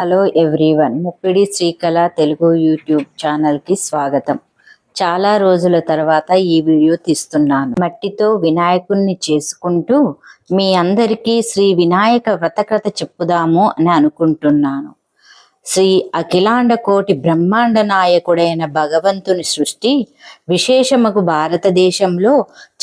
Hello everyone, Muppidi Srikala Telugu YouTube ఛానల్కి స్వాగతం. చాలా రోజుల తర్వాత ఈ వీడియో తీస్తున్నాను. మట్టితో వినాయకుణ్ణి చేసుకుంటూ మీ అందరికీ శ్రీ వినాయక వ్రతకథ చెప్పుదాము అని అనుకుంటున్నాను. శ్రీ అఖిలాండ కోటి బ్రహ్మాండ నాయకుడైన భగవంతుని సృష్టి విశేషముకు భారతదేశంలో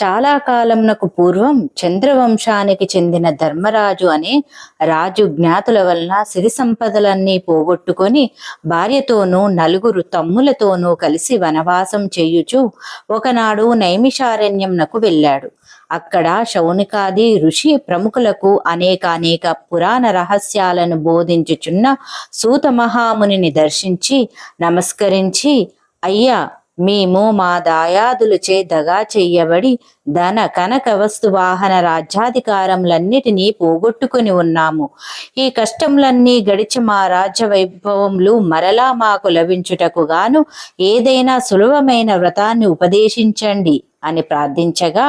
చాలా కాలంనకు పూర్వం చంద్రవంశానికి చెందిన ధర్మరాజు అనే రాజు జ్ఞాతుల వలన సిరి సంపదలన్నీ పోగొట్టుకొని భార్యతోనూ నలుగురు తమ్ములతోనూ కలిసి వనవాసం చేయుచు ఒకనాడు నైమిషారణ్యంనకు వెళ్ళాడు. అక్కడ శౌనికాది ఋషి ప్రముఖులకు అనేక పురాణ రహస్యాలను బోధించుచున్న సూత మహామునిని దర్శించి నమస్కరించి, అయ్యా, మేము మా దాయాదులచే దగా చెయ్యబడి ధన కనక వస్తు వాహన రాజ్యాధికారములన్నిటినీ పోగొట్టుకుని ఉన్నాము. ఈ కష్టములన్నీ గడిచి మా రాజ్య వైభవములు మరలా మాకు లభించుటకు గాను ఏదైనా సులభమైన వ్రతాన్ని ఉపదేశించండి అని ప్రార్థించగా,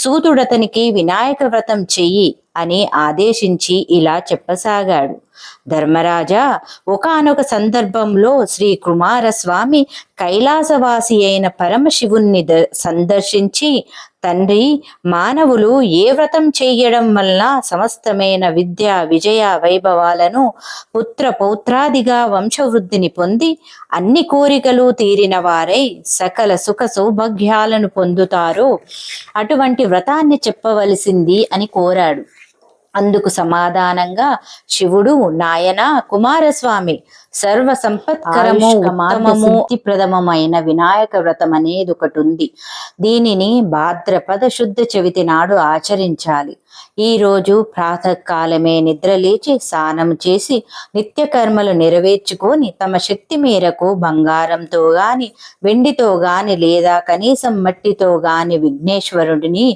సూతుడతనికి వినాయక వ్రతం చెయ్యి అని ఆదేశించి ఇలా చెప్పసాగాడు. ధర్మరాజా, ఒకానొక సందర్భంలో శ్రీ కుమారస్వామి కైలాసవాసి అయిన పరమశివుణ్ణి సందర్శించి, తండ్రి, మానవులు ఏ వ్రతం చెయ్యడం వలన సమస్తమైన విద్య విజయ వైభవాలను పుత్ర పౌత్రాదిగా వంశవృద్ధిని పొంది అన్ని కోరికలు తీరిన వారై సకల సుఖ సౌభాగ్యాలను పొందుతారో అటువంటి వ్రతాన్ని చెప్పవలసింది అని కోరాడు. అందుకు సమాధానంగా శివుడు, నాయన కుమారస్వామి, సర్వ సంపత్కరము ఉత్తమము ప్రథమమైన వినాయక వ్రతం అనేది ఒకటి ఉంది. దీనిని భాద్రపద శుద్ధ చవితి నాడు ఆచరించాలి. ఈ రోజు ప్రాతకాలమే నిద్రలేచి స్నానం చేసి నిత్య కర్మలు నెరవేర్చుకొని తమ శక్తి మేరకు బంగారంతో గాని వెండితో గాని లేదా కనీసం మట్టితో గాని విఘ్నేశ్వరుడిని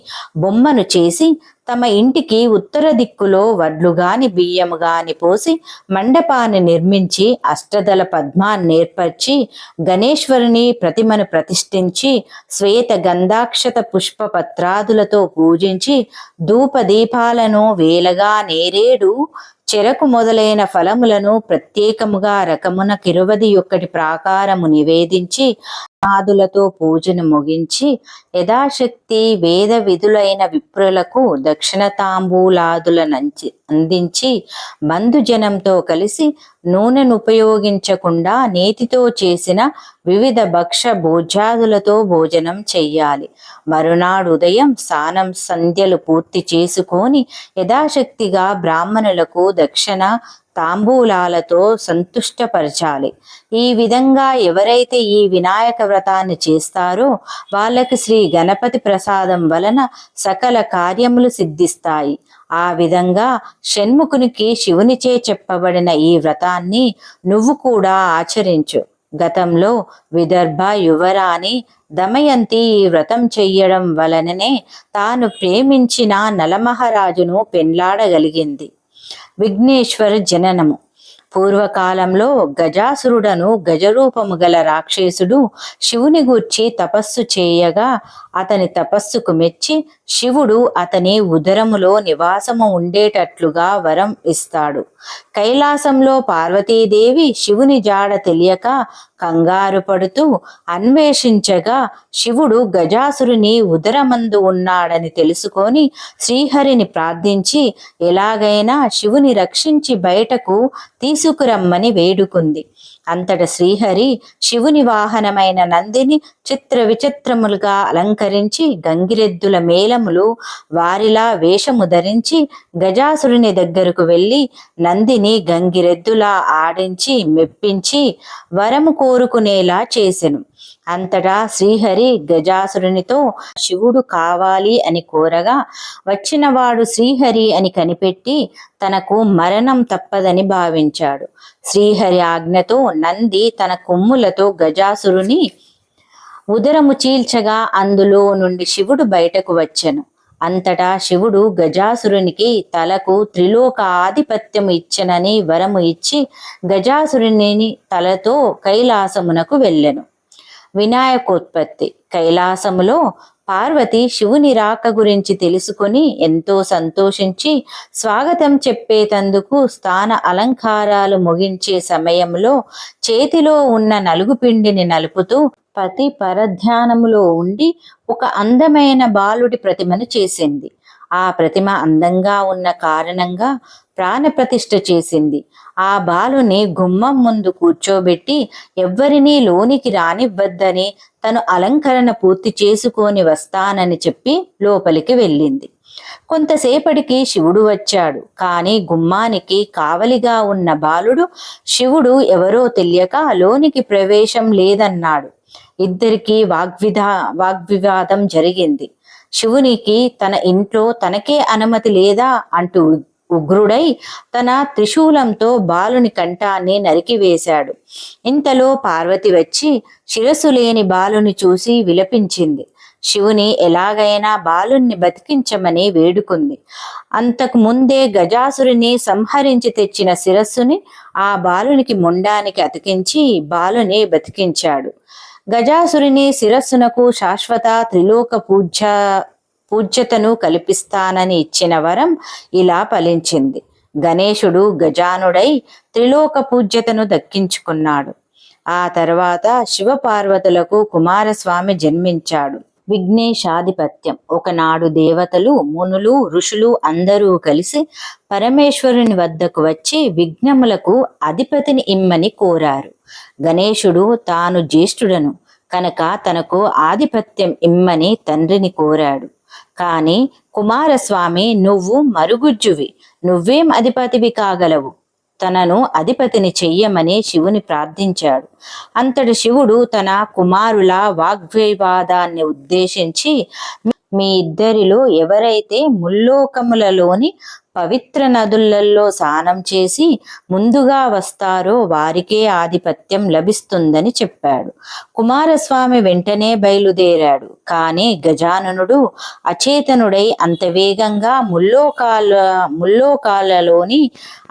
బొమ్మను చేసి తమ ఇంటికి ఉత్తర దిక్కులో వడ్లు గాని బియ్యము గాని పోసి మండపాన్ని నిర్మించి అష్టదళ పద్మాన్ని ఏర్పరిచి గణేశ్వరుని ప్రతిమను ప్రతిష్ఠించి శ్వేత గంధాక్షత పుష్ప పత్రాదులతో పూజించి ధూప దీపాలను వేలగా నేరేడు చెరకు మొదలైన ఫలములను ప్రత్యేకముగా రకమున 21 ప్రాకారము నివేదించి నాదులతో పూజను ముగించి యథాశక్తి వేద విధులైన విప్రులకు దక్షిణ తాంబూలాదులనంచి అందించి బంధుజనంతో కలిసి నూనెను ఉపయోగించకుండా నేతితో చేసిన వివిధ భక్ష భోజ్యాదులతో భోజనం చెయ్యాలి. మరునాడు ఉదయం స్నానం సంధ్యలు పూర్తి చేసుకొని యథాశక్తిగా బ్రాహ్మణులకు దక్షిణ తాంబూలాలతో సంతుష్టపరచాలి. ఈ విధంగా ఎవరైతే ఈ వినాయక వ్రతాన్ని చేస్తారో వాళ్ళకి శ్రీ గణపతి ప్రసాదం వలన సకల కార్యములు సిద్ధిస్తాయి. ఆ విధంగా షణ్ముఖునికి శివునిచే చెప్పబడిన ఈ వ్రతాన్ని నువ్వు కూడా ఆచరించు. గతంలో విదర్భ యువరాణి దమయంతి ఈ వ్రతం చెయ్యడం వలననే తాను ప్రేమించిన నలమహారాజును పెండ్లాడగలిగింది. విఘ్నేశ్వర జననము. పూర్వకాలంలో గజాసురుడను గజరూపము గల రాక్షసుడు శివుని గూర్చి తపస్సు చేయగా అతని తపస్సుకు మెచ్చి శివుడు అతని ఉదరములో నివాసము ఉండేటట్లుగా వరం ఇస్తాడు. కైలాసంలో పార్వతీదేవి శివుని జాడ తెలియక కంగారు పడుతూ అన్వేషించగా శివుడు గజాసురుని ఉదరమందు ఉన్నాడని తెలుసుకొని శ్రీహరిని ప్రార్థించి ఎలాగైనా శివుని రక్షించి బయటకు తీసుకురమ్మని వేడుకుంది. అంతట శ్రీహరి శివుని వాహనమైన నందిని చిత్ర విచిత్రములుగా అలంకరించి గంగిరెద్దుల మేళములు వారిలా వేషము ధరించి గజాసురుని దగ్గరకు వెళ్ళి నందిని గంగిరెద్దులా ఆడించి మెప్పించి వరము కోరుకునేలా చేసెను. అంతటా శ్రీహరి గజాసురునితో శివుడు కావాలి అని కోరగా వచ్చినవాడు శ్రీహరి అని కనిపెట్టి తనకు మరణం తప్పదని భావించాడు. శ్రీహరి ఆజ్ఞతో నంది తన కొమ్ములతో గజాసురుని ఉదరము చీల్చగా అందులో నుండి శివుడు బయటకు వచ్చెను. అంతటా శివుడు గజాసురునికి తలకు త్రిలోక ఆధిపత్యం ఇచ్చనని వరము ఇచ్చి గజాసురుని తలతో కైలాసమునకు వెళ్ళెను. వినాయకోత్పత్తి. కైలాసములో పార్వతి శివుని రాక గురించి తెలుసుకొని ఎంతో సంతోషించి స్వాగతం చెప్పేటందుకు స్థాన అలంకారాలు ముగించే సమయంలో చేతిలో ఉన్న నలుగుపిండిని నలుపుతూ పతి పరధ్యానములో ఉండి ఒక అందమైన బాలుడి ప్రతిమను చేసింది. ఆ ప్రతిమ అందంగా ఉన్న కారణంగా ప్రాణప్రతిష్ఠ చేసింది. ఆ బాలుని గుమ్మం ముందు కూర్చోబెట్టి ఎవ్వరినీ లోనికి రానివ్వద్దని, తను అలంకరణ పూర్తి చేసుకొని వస్తానని చెప్పి లోపలికి వెళ్ళింది. కొంతసేపటికి శివుడు వచ్చాడు. కానీ గుమ్మానికి కావలిగా ఉన్న బాలుడు శివుడు ఎవరో తెలియక లోనికి ప్రవేశం లేదన్నాడు. ఇద్దరికీ వాగ్వివాదం జరిగింది. శివునికి తన ఇంట్లో తనకే అనుమతి లేదా అంటూ ఉగ్రుడై తన త్రిశూలంతో బాలుని కంఠాన్ని నరికివేశాడు. ఇంతలో పార్వతి వచ్చి శిరస్సు లేని బాలుని చూసి విలపించింది. శివుని ఎలాగైనా బాలుణ్ణి బతికించమని వేడుకుంది. అంతకు ముందే గజాసురుని సంహరించి తెచ్చిన శిరస్సుని ఆ బాలునికి మొండానికి అతికించి బాలుని బతికించాడు. గజాసురుని శిరస్సునకు శాశ్వత త్రిలోక పూజ్యతను కల్పిస్తానని ఇచ్చిన వరం ఇలా ఫలించింది. గణేశుడు గజానుడై త్రిలోక పూజ్యతను దక్కించుకున్నాడు. ఆ తర్వాత శివపార్వతులకు కుమారస్వామి జన్మించాడు. విఘ్నేశాధిపత్యం. ఒకనాడు దేవతలు, మునులు, ఋషులు అందరూ కలిసి పరమేశ్వరుని వద్దకు వచ్చి విఘ్నములకు అధిపతిని ఇమ్మని కోరారు. గణేశుడు తాను జ్యేష్ఠుడను కనుక తనకు ఆధిపత్యం ఇమ్మని తండ్రిని కోరాడు. కాని కుమారస్వామి, నువ్వు మరుగుజ్జువి, నువ్వేం అధిపతివి కాగలవు, తనను అధిపతిని చెయ్యమని శివుని ప్రార్థించాడు. అంతటి శివుడు తన కుమారుల వాగ్వివాదాన్ని ఉద్దేశించి, మీ ఇద్దరిలో ఎవరైతే ముల్లోకములలోని పవిత్ర నదులలో స్నానం చేసి ముందుగా వస్తారో వారికే ఆధిపత్యం లభిస్తుందని చెప్పాడు. కుమారస్వామి వెంటనే బయలుదేరాడు. కానీ గజాననుడు అచేతనుడై అంత వేగంగా ముల్లోకాలలోని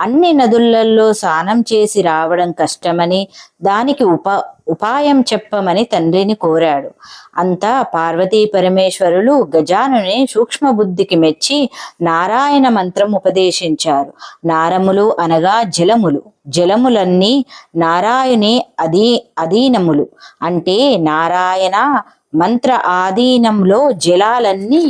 అన్ని నదులలో స్నానం చేసి రావడం కష్టమని, దానికి ఉపాయం చెప్పమని తండ్రిని కోరాడు. అంతా పార్వతీ పరమేశ్వరులు గజానుని సూక్ష్మ బుద్ధికి మెచ్చి నారాయణ మంత్రం ఉపదేశించారు. నారములు అనగా జలములు, జలములన్నీ నారాయణి అధీనములు. అంటే నారాయణ మంత్ర ఆధీనంలో జలాలన్నీ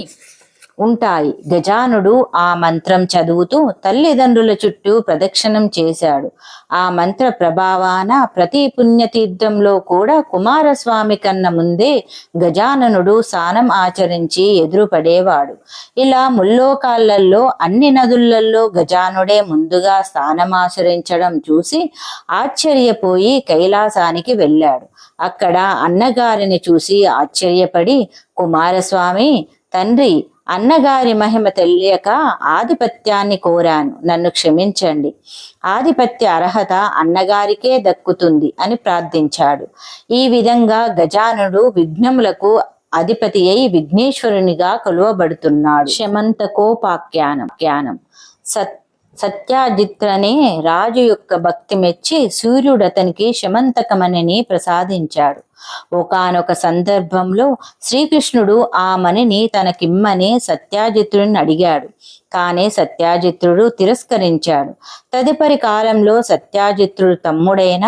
ఉంటాయి. గజానుడు ఆ మంత్రం చదువుతూ తల్లిదండ్రుల చుట్టూ ప్రదక్షిణం చేశాడు. ఆ మంత్ర ప్రభావాన ప్రతి పుణ్యతీర్థంలో కూడా కుమారస్వామి కన్నా ముందే గజాననుడు స్నానం ఆచరించి ఎదురుపడేవాడు. ఇలా ముల్లోకాలలో అన్ని నదులలో గజానుడే ముందుగా స్నానమాచరించడం చూసి ఆశ్చర్యపోయి కైలాసానికి వెళ్ళాడు. అక్కడ అన్నగారిని చూసి ఆశ్చర్యపడి, కుమారస్వామి, తండ్రి, అన్నగారి మహిమ తెలియక ఆధిపత్యాన్ని కోరాను, నన్ను క్షమించండి. ఆధిపత్య అర్హత అన్నగారికే దక్కుతుంది అని ప్రార్థించాడు. ఈ విధంగా గజానుడు విఘ్నములకు అధిపతి అయి విఘ్నేశ్వరునిగా కొలువబడుతున్నాడు. శమంతకోపాఖ్యానం. సత్యాజిత్రనే రాజు యొక్క భక్తి మెచ్చి సూర్యుడు అతనికి శమంతకమణిని ప్రసాదించాడు. ఒకానొక సందర్భంలో శ్రీకృష్ణుడు ఆ మణిని తనకిమ్మని సత్యాజిత్రుడిని అడిగాడు. కానీ సత్యాజిత్రుడు తిరస్కరించాడు. తదుపరి కాలంలో సత్యాజిత్రుడు తమ్ముడైన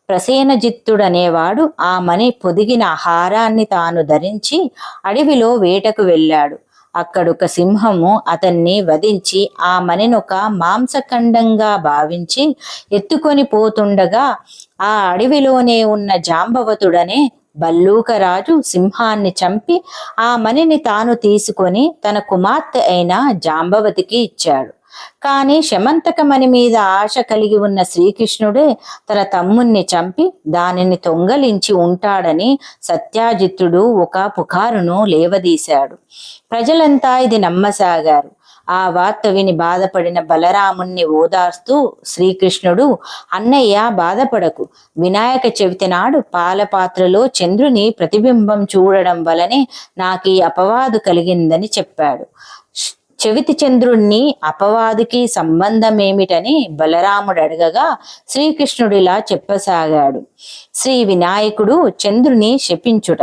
ప్రసేనజిత్తుడనేవాడు ఆ మణి పొదిగిన హారాన్ని తాను ధరించి అడవిలో వేటకు వెళ్ళాడు. అక్కడొక సింహము అతన్ని వధించి ఆ మణినొక మాంసఖండంగా భావించి ఎత్తుకొని పోతుండగా ఆ అడవిలోనే ఉన్న జాంబవతుడనే భల్లూకరాజు సింహాన్ని చంపి ఆ మణిని తాను తీసుకొని తన కుమార్తె అయిన జాంబవతికి ఇచ్చాడు. కానీ శమంతకమణి మీద ఆశ కలిగి ఉన్న శ్రీకృష్ణుడే తన తమ్ముణ్ణి చంపి దానిని దొంగిలించి ఉంటాడని సత్యాజిత్తుడు ఒక పుకారును లేవదీశాడు. ప్రజలంతా ఇది నమ్మసాగారు. ఆ వార్త విని బాధపడిన బలరాముణ్ణి ఓదార్స్తూ శ్రీకృష్ణుడు, అన్నయ్య బాధపడకు, వినాయక చవితి నాడు పాలపాత్రలో చంద్రుని ప్రతిబింబం చూడడం వలనే నాకు ఈ అపవాదు కలిగిందని చెప్పాడు. చవితి చంద్రుణ్ణి అపవాదికి సంబంధమేమిటని బలరాముడు అడగగా శ్రీకృష్ణుడిలా చెప్పసాగాడు. శ్రీ వినాయకుడు చంద్రుని శపించుట.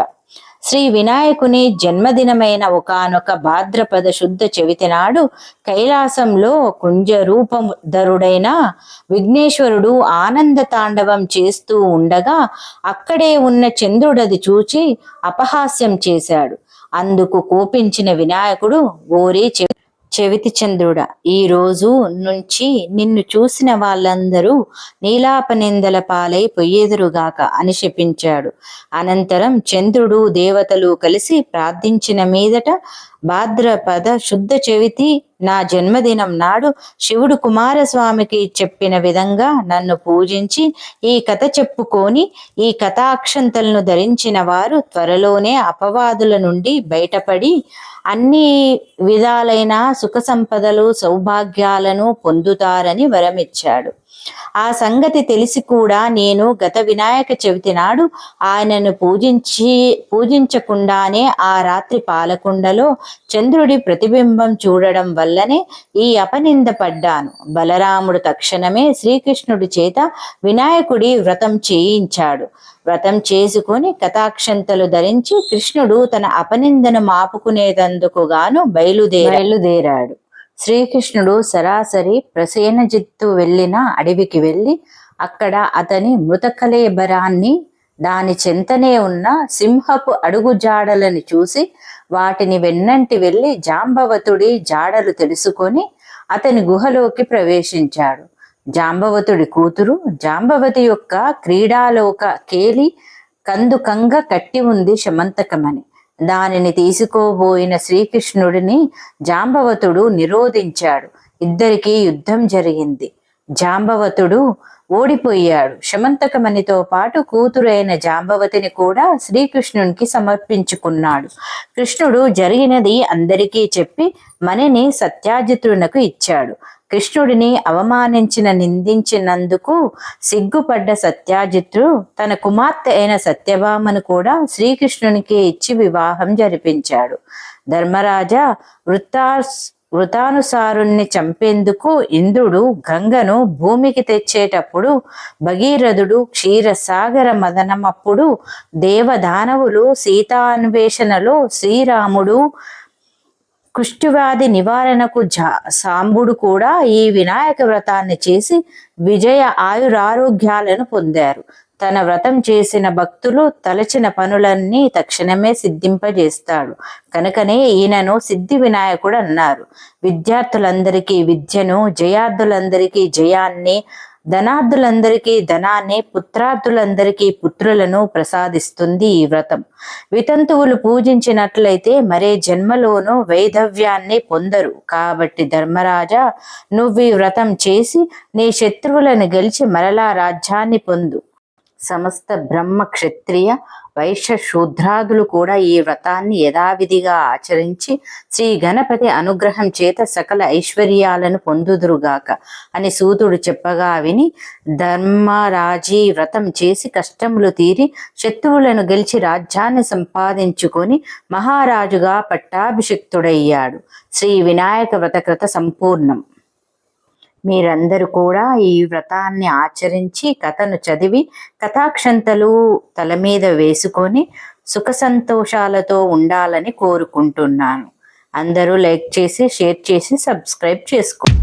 శ్రీ వినాయకుని జన్మదినమైన ఒకానొక భాద్రపద శుద్ధ చవితి నాడు కైలాసంలో కుంజరూపధరుడైన విఘ్నేశ్వరుడు ఆనంద తాండవం చేస్తూ ఉండగా అక్కడే ఉన్న చంద్రుడది చూచి అపహాస్యం చేశాడు. అందుకు కోపించిన వినాయకుడు, ఓరి చెవితి చంద్రుడా, ఈ రోజు నుంచి నిన్ను చూసిన వాళ్ళందరూ నీలాపనిందల పాలై పొయ్యేదురుగాక అని శపించాడు. అనంతరం చంద్రుడు దేవతలు కలిసి ప్రార్థించిన మీదట భాద్రపద శుద్ధ చవితి నా జన్మదినం నాడు శివుడు కుమారస్వామికి చెప్పిన విధంగా నన్ను పూజించి ఈ కథ చెప్పుకొని ఈ కథాక్షంతలను ధరించిన వారు త్వరలోనే అపవాదుల నుండి బయటపడి అన్ని విధాలైన సుఖ సంపదలు సౌభాగ్యాలను పొందుతారని వరమిచ్చాడు. ఆ సంగతి తెలిసి కూడా నేను గత వినాయక చవితి నాడు ఆయనను పూజించకుండానే ఆ రాత్రి పాలకుండలో చంద్రుడి ప్రతిబింబం చూడడం వల్లనే ఈ అపనింద పడ్డాను. బలరాముడు తక్షణమే శ్రీకృష్ణుడి చేత వినాయకుడి వ్రతం చేయించాడు. వ్రతం చేసుకుని కథాక్షంతలు ధరించి కృష్ణుడు తన అపనిందను మాపుకునేందుకు గాను బయలుదేరాడు. శ్రీకృష్ణుడు సరాసరి ప్రసేనజిత్తు వెళ్ళిన అడవికి వెళ్ళి అక్కడ అతని మృతకళేబరాన్ని దాని చెంతనే ఉన్న సింహపు అడుగు జాడలను చూసి వాటిని వెన్నంటి వెళ్ళి జాంబవతుడి జాడలు తెలుసుకొని అతని గుహలోకి ప్రవేశించాడు. జాంబవతుడి కూతురు జాంబవతి యొక్క క్రీడాలోక కేలి కందుకంగా కట్టి ఉంది శమంతకమని. దానిని తీసుకోబోయిన శ్రీకృష్ణుడిని జాంబవతుడు నిరోధించాడు. ఇద్దరికీ యుద్ధం జరిగింది. జాంబవతుడు ఓడిపోయాడు. శమంతకమణితో పాటు కూతురైన జాంబవతిని కూడా శ్రీకృష్ణునికి సమర్పించుకున్నాడు. కృష్ణుడు జరిగినది అందరికీ చెప్పి మణిని సత్యాజితునకు ఇచ్చాడు. కృష్ణుడిని నిందించినందుకు సిగ్గుపడ్డ సత్యాజిత్తుడు తన కుమార్తె అయిన సత్యభామను కూడా శ్రీకృష్ణునికి ఇచ్చి వివాహం జరిపించాడు. ధర్మరాజా వృతానుసారుణ్ణి చంపేందుకు ఇంద్రుడు గంగను భూమికి తెచ్చేటప్పుడు భగీరథుడు క్షీరసాగర మదనమప్పుడు దేవదానవులు సీతాన్వేషణలో శ్రీరాముడు కుష్ఠవ్యాధి నివారణకు సాంబుడు కూడా ఈ వినాయక వ్రతాన్ని చేసి విజయ ఆయురారోగ్యాలను పొందారు. తన వ్రతం చేసిన భక్తులు తలచిన పనులన్నీ తక్షణమే సిద్ధింపజేస్తాడు. కనుకనే ఈయనను సిద్ధి వినాయకుడు అన్నారు. విద్యార్థులందరికీ విద్యను, జయార్థులందరికీ జయాన్ని, ధనార్థులందరికీ ధనాన్ని, పుత్రార్థులందరికీ పుత్రులను ప్రసాదిస్తుంది ఈ వ్రతం. వితంతువులు పూజించినట్లయితే మరే జన్మలోనూ వైధవ్యాన్ని పొందరు. కాబట్టి ధర్మరాజా, నువ్వు ఈ వ్రతం చేసి నీ శత్రువులను గెలిచి మరలా రాజ్యాన్ని పొందు. సమస్త బ్రహ్మ క్షత్రియ వైశ్య శూద్రాదులు కూడా ఈ వ్రతాన్ని యథావిధిగా ఆచరించి శ్రీ గణపతి అనుగ్రహం చేత సకల ఐశ్వర్యాలను పొందుదురుగాక అని సూతుడు చెప్పగా విని ధర్మరాజీ వ్రతం చేసి కష్టములు తీరి శత్రువులను గెలిచి రాజ్యాన్ని సంపాదించుకొని మహారాజుగా పట్టాభిషిక్తుడయ్యాడు. శ్రీ వినాయక వ్రతకృత సంపూర్ణం. మీరందరూ కూడా ఈ వ్రతాన్ని ఆచరించి కథను చదివి కథాక్షంతలు తల మీద వేసుకొని సుఖ సంతోషాలతో ఉండాలని కోరుకుంటున్నాను. అందరూ లైక్ చేసి, షేర్ చేసి, సబ్స్క్రైబ్ చేసుకోండి.